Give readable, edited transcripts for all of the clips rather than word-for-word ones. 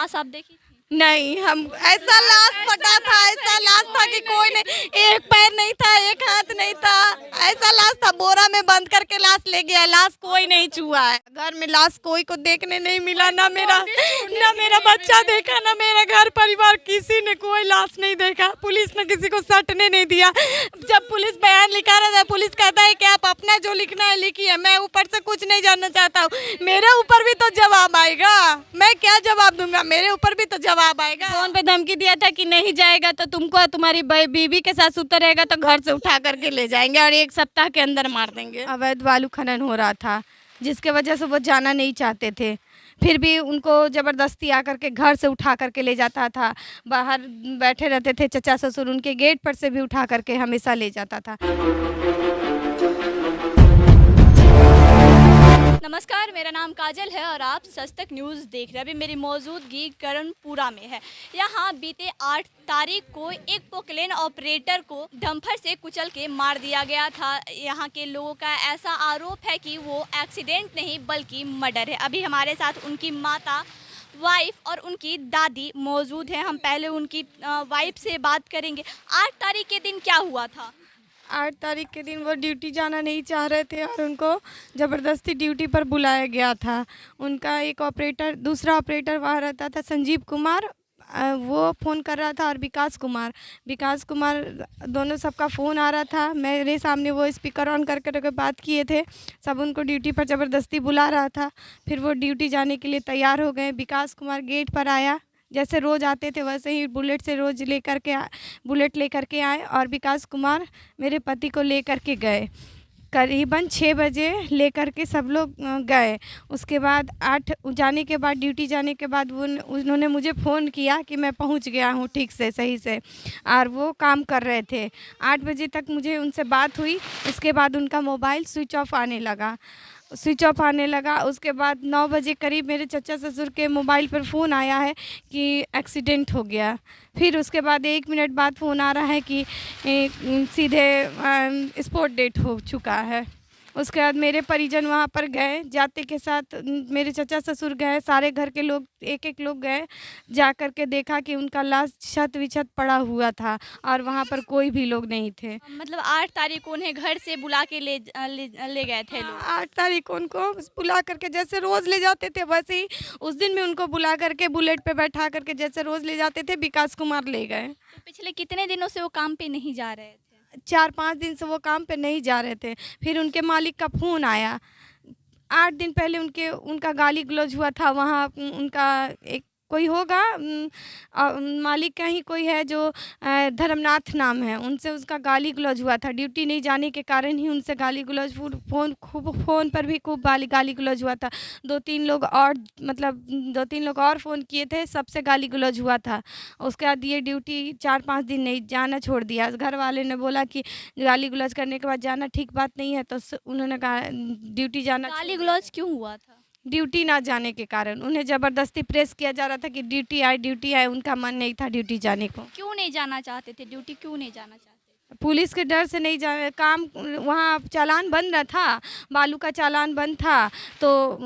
लाश आप देखी थी? नहीं, हम ऐसा लाश पटा था, ऐसा लाश था कि कोई नहीं, एक पैर नहीं था, एक हाथ नहीं था, ऐसा लाश था, बोरा में बंद करके लाश ले गया, लाश कोई नहीं छुआ है। घर में लाश कोई को देखने नहीं मिला, ना मेरा बच्चा देखा, ना मेरा घर परिवार, किसी ने कोई लाश नहीं देखा। पुलिस ने किसी को सटने नहीं दिया। जब पुलिस बयान लिखा रहा था, पुलिस कहता है कि आप अपना जो लिखना है लिखिए, मैं ऊपर से कुछ नहीं जानना चाहता हूँ। मेरे ऊपर भी तो जवाब आएगा, मैं क्या जवाब दूंगा, मेरे ऊपर भी तो जवाब आएगा। फोन पे धमकी दिया था कि नहीं जाएगा तो तुमको तुम्हारी बीवी के साथ सुता रहेगा तो घर से उठा करके ले जाएंगे और 1 सप्ताह के अंदर मार देंगे। अवैध बालू खनन हो रहा था, जिसके वजह से वो जाना नहीं चाहते थे, फिर भी उनको ज़बरदस्ती आकर के घर से उठा करके ले जाता था। बाहर बैठे रहते थे चचा ससुर, उनके गेट पर से भी उठा करके हमेशा ले जाता था। नमस्कार, मेरा नाम काजल है और आप सच तक न्यूज़ देख रहे हैं। अभी मेरी मौजूदगी करणपुरा में है। यहाँ बीते 8 तारीख को एक पोकलेन ऑपरेटर को डंपर से कुचल के मार दिया गया था। यहाँ के लोगों का ऐसा आरोप है कि वो एक्सीडेंट नहीं बल्कि मर्डर है। अभी हमारे साथ उनकी माता, वाइफ और उनकी दादी मौजूद हैं। हम पहले उनकी वाइफ से बात करेंगे। 8 तारीख के दिन क्या हुआ था? 8 तारीख के दिन वो ड्यूटी जाना नहीं चाह रहे थे और उनको ज़बरदस्ती ड्यूटी पर बुलाया गया था। उनका एक ऑपरेटर, दूसरा ऑपरेटर वहाँ रहता था, संजीव कुमार, वो फ़ोन कर रहा था, और विकास कुमार, दोनों सबका फ़ोन आ रहा था। मेरे सामने वो स्पीकर ऑन करके बात किए थे। सब उनको ड्यूटी पर ज़बरदस्ती बुला रहा था। फिर वो ड्यूटी जाने के लिए तैयार हो गए। विकास कुमार गेट पर आया, जैसे रोज़ आते थे वैसे ही बुलेट लेकर के आए और विकास कुमार मेरे पति को लेकर के गए। करीबन 6 बजे लेकर के सब लोग गए। उसके बाद 8 जाने के बाद, ड्यूटी जाने के बाद उन्होंने मुझे फ़ोन किया कि मैं पहुंच गया हूं ठीक से, सही से, और वो काम कर रहे थे। 8 बजे तक मुझे उनसे बात हुई। उसके बाद उनका मोबाइल स्विच ऑफ आने लगा। उसके बाद 9 बजे करीब मेरे चचा ससुर के मोबाइल पर फ़ोन आया है कि एक्सीडेंट हो गया। फिर उसके बाद 1 मिनट बाद फ़ोन आ रहा है कि सीधे स्पॉट डेट हो चुका है। उसके बाद मेरे परिजन वहाँ पर गए, जाते के साथ मेरे चचा ससुर गए, सारे घर के लोग एक लोग गए। जा कर के देखा कि उनका लाश छत विछत पड़ा हुआ था और वहाँ पर कोई भी लोग नहीं थे। मतलब 8 तारीख को उन्हें घर से बुला के ले गए थे लोग। 8 तारीख को उनको बुला करके, जैसे रोज़ ले जाते थे वैसे ही उस दिन भी उनको बुला करके बुलेट पे बैठा करके जैसे रोज़ ले जाते थे, विकास कुमार ले गए। तो पिछले कितने दिनों से वो काम पे नहीं जा रहे थे? 4-5 दिन से वो काम पे नहीं जा रहे थे। फिर उनके मालिक का फ़ोन आया। 8 दिन पहले उनका गाली गलौज हुआ था। वहाँ उनका एक कोई होगा, मालिक का ही कोई है जो धर्मनाथ नाम है, उनसे उसका गाली गलौज हुआ था। ड्यूटी नहीं जाने के कारण ही उनसे गाली गलौज, फ़ोन पर भी खूब गाली गलौज हुआ था। 2-3 लोग और फ़ोन किए थे, सबसे गाली गलौज हुआ था। उसके बाद ये ड्यूटी 4-5 दिन नहीं जाना छोड़ दिया। घर वाले ने बोला कि गाली गलौज करने के बाद जाना ठीक बात नहीं है, तो उन्होंने कहा ड्यूटी जाना। गाली गलौज क्यों हुआ था? ड्यूटी ना जाने के कारण उन्हें ज़बरदस्ती प्रेस किया जा रहा था कि ड्यूटी आए। उनका मन नहीं था ड्यूटी जाने को। क्यों नहीं जाना चाहते थे ड्यूटी? क्यों नहीं जाना चाहते? पुलिस के डर से नहीं जा काम, वहाँ चालान बन रहा था, बालू का चालान बंद था, तो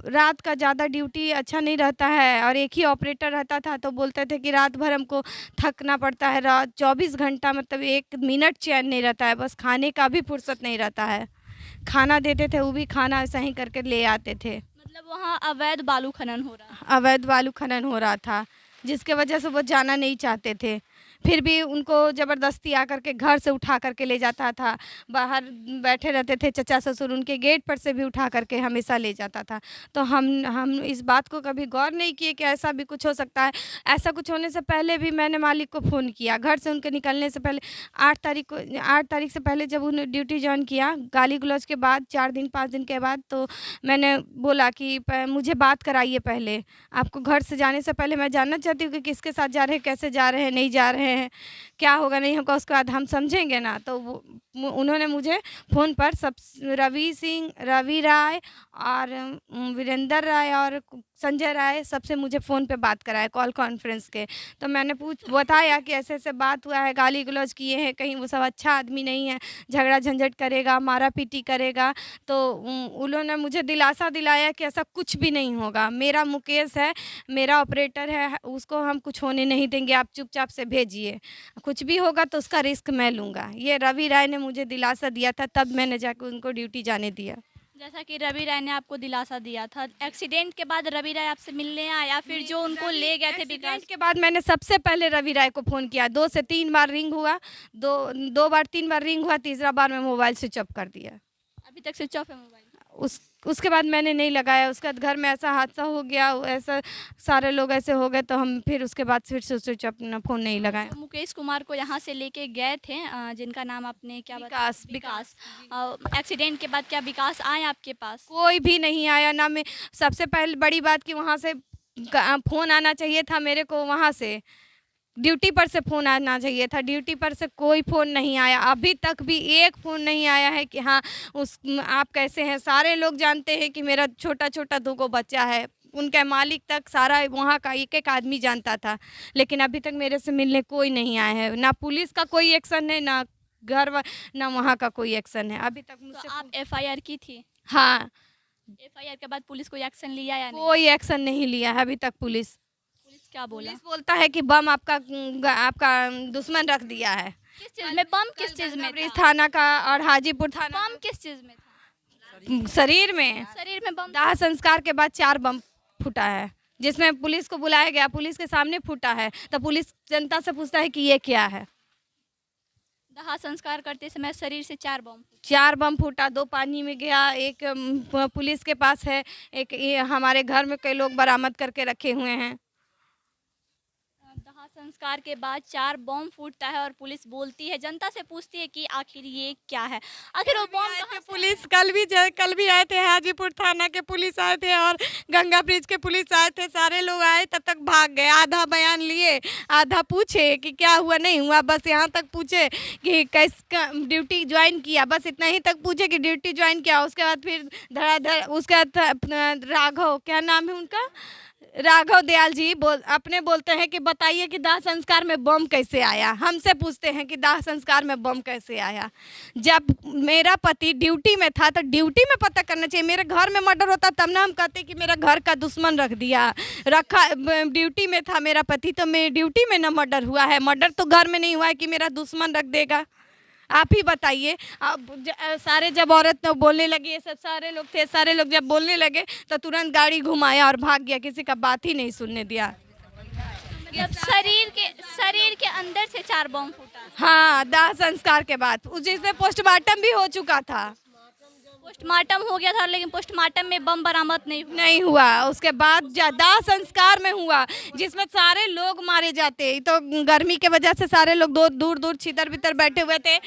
रात का ज़्यादा ड्यूटी अच्छा नहीं रहता है और एक ही ऑपरेटर रहता था, तो बोलते थे कि रात भर हमको थकना पड़ता है। रात 24 घंटा, मतलब 1 मिनट चैन नहीं रहता है, बस खाने का भी फुर्सत नहीं रहता है। खाना देते थे, वो भी खाना ऐसा ही करके ले आते थे। मतलब वहाँ अवैध बालू खनन हो रहा था, जिसके वजह से वो जाना नहीं चाहते थे। फिर भी उनको ज़बरदस्ती आकर के घर से उठा करके ले जाता था। बाहर बैठे रहते थे चचा ससुर, उनके गेट पर से भी उठा करके हमेशा ले जाता था। तो हम इस बात को कभी गौर नहीं किए कि ऐसा भी कुछ हो सकता है। ऐसा कुछ होने से पहले भी मैंने मालिक को फ़ोन किया, घर से उनके निकलने से पहले। 8 तारीख से पहले जब उन्होंने ड्यूटी जॉइन किया, गाली गलौज के बाद 4 दिन 5 दिन के बाद, तो मैंने बोला कि मुझे बात कराइए पहले। आपको घर से जाने से पहले मैं जानना चाहती हूँ कि किसके साथ जा रहे हैं, कैसे जा रहे हैं, नहीं जा रहे हैं, क्या होगा नहीं होगा, उसके बाद हम समझेंगे ना। तो उन्होंने मुझे फ़ोन पर सब रवि राय और वीरेंद्र राय और संजय राय सबसे मुझे फ़ोन पे बात कराया कॉल कॉन्फ्रेंस के। तो मैंने बताया कि ऐसे-ऐसे बात हुआ है, गाली गलौज किए हैं, कहीं वो सब अच्छा आदमी नहीं है, झगड़ा झंझट करेगा, मारा-पीटी करेगा। तो उन्होंने मुझे दिलासा दिलाया कि ऐसा कुछ भी नहीं होगा। मेरा मुकेश है, मेरा ऑपरेटर है, उसको हम कुछ होने नहीं देंगे, आप चुपचाप से भेजिए। कुछ भी होगा तो उसका रिस्क मैं लूँगा। ये रवि राय ने मुझे दिलासा दिया था, तब मैंने जाके उनको ड्यूटी जाने दिया। जैसा कि रवि राय ने आपको दिलासा दिया था, एक्सीडेंट के बाद रवि राय आपसे मिलने आया या फिर जो उनको ले गए थे विकास? एक्सीडेंट के बाद मैंने सबसे पहले रवि राय को फ़ोन किया। 2 से 3 बार रिंग हुआ, 2 बार 3 बार रिंग हुआ, तीसरा बार मैं मोबाइल स्विच ऑफ कर दिया। अभी तक स्विच ऑफ है मोबाइल? उसके बाद मैंने नहीं लगाया। उसके बाद घर में ऐसा हादसा हो गया, ऐसा सारे लोग ऐसे हो गए, तो हम फिर उसके बाद फिर से स्विच अपना फ़ोन नहीं लगाया। तो मुकेश कुमार को यहाँ से लेके गए थे, जिनका नाम आपने क्या बताया? विकास। एक्सीडेंट के बाद क्या विकास आए आपके पास? कोई भी नहीं आया ना। मैं सबसे पहले बड़ी बात कि वहाँ से फ़ोन आना चाहिए था मेरे को, वहाँ से ड्यूटी पर से फ़ोन आना चाहिए था। ड्यूटी पर से कोई फ़ोन नहीं आया। अभी तक भी एक फ़ोन नहीं आया है कि हाँ आप कैसे हैं। सारे लोग जानते हैं कि मेरा छोटा-छोटा 2 बच्चा है। उनके मालिक तक सारा वहाँ का एक-एक आदमी जानता था। लेकिन अभी तक मेरे से मिलने कोई नहीं आया है। ना पुलिस का कोई एक्शन है, ना ना वहाँ का कोई एक्शन है। अभी तक मुझसे तो आप एफआईआर की थी? हाँ, एफआईआर के बाद पुलिस कोई एक्शन लिया या नहीं? कोई एक्शन नहीं लिया है अभी तक पुलिस। पुलिस क्या बोला? पुलिस बोलता है कि बम आपका दुश्मन रख दिया है। किस चीज़ में बम? किस चीज़ में ब्रिज था? थाना का और हाजीपुर थाना बम किस चीज़ में था? शरीर में शरीर में बम? दाह संस्कार के बाद 4 बम फूटा है, जिसमें पुलिस को बुलाया गया, पुलिस के सामने फूटा है। तो पुलिस जनता से पूछता है कि ये क्या है। दाह संस्कार करते समय शरीर से 4 बम? 4 बम फूटा, 2 पानी में गया, एक पुलिस के पास है, एक ये हमारे घर में कई लोग बरामद करके रखे हुए हैं। दाह संस्कार के बाद 4 बम फूटता है और पुलिस बोलती है, जनता से पूछती है कि आखिर ये क्या है? आखिर वो बम कहाँ से? पुलिस कल भी आए थे, हाजीपुर थाना के पुलिस आए थे और गंगा ब्रिज के पुलिस आए थे। सारे लोग आए, तब तक भाग गए। आधा बयान लिए, आधा पूछे कि क्या हुआ नहीं हुआ, बस यहाँ तक पूछे कि कैसे ड्यूटी ज्वाइन किया, बस इतना ही तक पूछे कि ड्यूटी ज्वाइन किया। उसके बाद फिर धड़ाधड़ उसके बाद राघव, क्या नाम है उनका, राघव दयाल जी बोलते हैं कि बताइए कि दाह संस्कार में बम कैसे आया। हमसे पूछते हैं कि दाह संस्कार में बम कैसे आया। जब मेरा पति ड्यूटी में था तो ड्यूटी में पता करना चाहिए। मेरे घर में मर्डर होता तब ना हम कहते कि मेरा घर का दुश्मन रख दिया। ड्यूटी में था मेरा पति, तो मेरी ड्यूटी में ना मर्डर हुआ है। मर्डर तो घर में नहीं हुआ है कि मेरा दुश्मन रख देगा। आप ही बताइए। अब सारे जब औरत तो बोलने लगी, ये सब सारे लोग थे, सारे लोग जब बोलने लगे तो तुरंत गाड़ी घुमाया और भाग गया, किसी का बात ही नहीं सुनने दिया। मतलब शरीर के अंदर से 4 बम फूटा? हाँ, दाह संस्कार के बाद जिसमें पोस्टमार्टम भी हो चुका था। पोस्टमार्टम हो गया था, लेकिन पोस्टमार्टम में बम बरामद नहीं हुआ। उसके बाद दाह संस्कार में हुआ, जिसमें सारे लोग मारे जाते। तो गर्मी के वजह से सारे लोग दूर दूर छितर बितर बैठे हुए थे।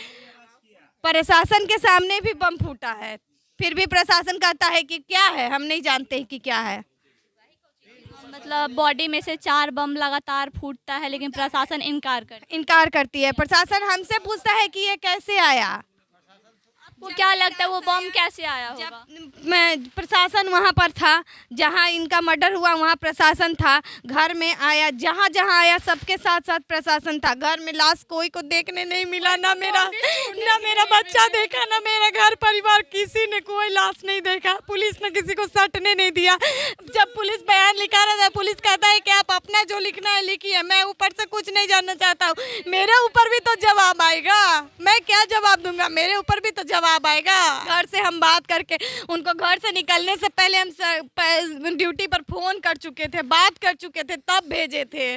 प्रशासन के सामने भी बम फूटा है, फिर भी प्रशासन कहता है कि क्या है, हम नहीं जानते कि क्या है। मतलब बॉडी में से 4 बम लगातार फूटता है, लेकिन प्रशासन इनकार करती है। प्रशासन हमसे पूछता है कि ये कैसे आया। वो क्या लगता है वो बम कैसे आया होगा? मैं प्रशासन वहाँ पर था, जहाँ इनका मर्डर हुआ वहाँ प्रशासन था। घर में आया, जहाँ जहाँ आया सबके साथ साथ प्रशासन था। घर में लाश कोई को देखने नहीं मिला, ना मेरा बच्चा देखा, ना मेरा घर परिवार, किसी ने कोई लाश नहीं देखा। पुलिस ने किसी को सटने नहीं दिया। जब पुलिस बयान लिखा रहा था, पुलिस कहता है कि आप अपना जो लिखना है लिखिए, मैं ऊपर से कुछ नहीं जानना चाहता हूँ। मेरे ऊपर भी तो जवाब आएगा, मैं क्या जवाब दूंगा, मेरे ऊपर भी तो जवाब आएगा। घर से हम बात करके उनको घर से निकलने से पहले हम ड्यूटी पर फोन कर चुके थे, बात कर चुके थे, तब भेजे थे।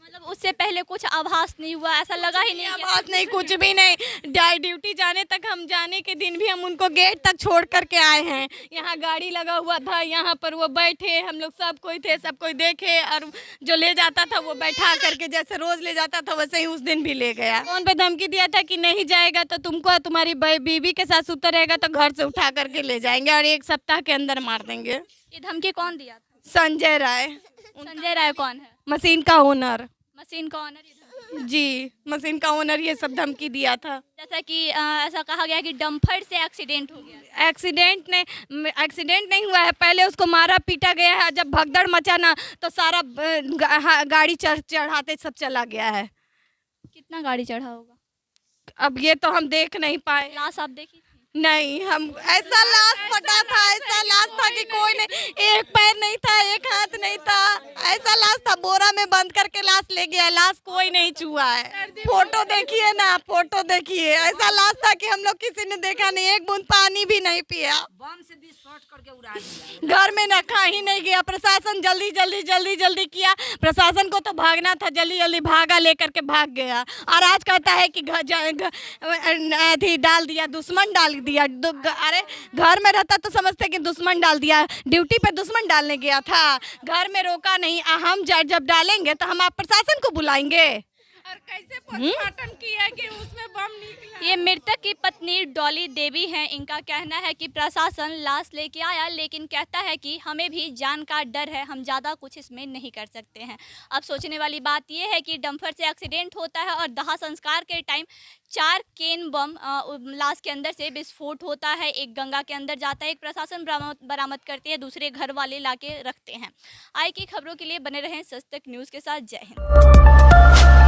मतलब उससे पहले कुछ आभास नहीं हुआ? ऐसा लगा ही नहीं? आभास नहीं, कुछ भी नहीं। ड्यूटी जाने तक, हम जाने के दिन भी हम उनको गेट तक छोड़ करके आए हैं। यहाँ गाड़ी लगा हुआ था, यहाँ पर वो बैठे, हम लोग सब कोई थे, सब कोई देखे, और जो ले जाता था वो बैठा करके जैसे रोज ले जाता था वैसे ही उस दिन भी ले गया। फोन पे धमकी दिया था कि नहीं जाएगा तो तुमको तुम्हारी बीवी के साथ सुता रहेगा तो घर से उठा करके ले जाएंगे और 1 सप्ताह के अंदर मार देंगे। ये धमकी कौन दिया था? संजय राय। संजय राय कौन है? मशीन का ओनर। मशीन का ऑनर? जी, मशीन का ओनर ये सब धमकी दिया था। जैसा कि ऐसा कहा गया कि डंपर से एक्सीडेंट हो गया। एक्सीडेंट नहीं हुआ है, पहले उसको मारा पीटा गया है। जब भगदड़ मचा ना तो सारा गाड़ी चढ़ाते सब चला गया है। कितना गाड़ी चढ़ा होगा? अब ये तो हम देख नहीं पाए। लाश आप देखी थी? नहीं, हम ऐसा लाश पटा था, ऐसा लाश था कि कोई नहीं, एक पैर नहीं था, एक हाथ नहीं था, ऐसा लाश था, बोरा में बंद करके लाश ले गया है, लाश कोई नहीं छुआ है। फोटो देखिए ना, फोटो देखिए, ऐसा लाश था कि हम लोग किसी ने देखा नहीं, एक बूंद पानी भी नहीं पिया। बम से विस्फोट करके उड़ा दिया। घर में रखा ही नहीं गया। प्रशासन जल्दी किया, प्रशासन को तो भागना था, जल्दी भागा, लेकर के भाग गया। और आज कहता है कि डाल दिया, दुश्मन डाल दिया। अरे घर में रहता तो समझते कि दुश्मन डाल दिया, ड्यूटी पे दुश्मन डालने गया था, घर में रोका नहीं। हम जब डालेंगे तो हम आप प्रशासन को बुलाएंगे। और कैसे पोस्टमार्टम किया कि उसमें बम निकला। ये मृतक की पत्नी डॉली देवी हैं। इनका कहना है कि प्रशासन लाश लेके आया, लेकिन कहता है कि हमें भी जान का डर है, हम ज़्यादा कुछ इसमें नहीं कर सकते हैं। अब सोचने वाली बात यह है कि डंपर से एक्सीडेंट होता है और दाह संस्कार के टाइम 4 केन बम लाश के अंदर से विस्फोट होता है, एक गंगा के अंदर जाता है, एक प्रशासन बरामद करते हैं, दूसरे घर वाले लाके रखते हैं। आगे की खबरों के लिए बने रहें सच तक न्यूज़ के साथ। जय हिंद।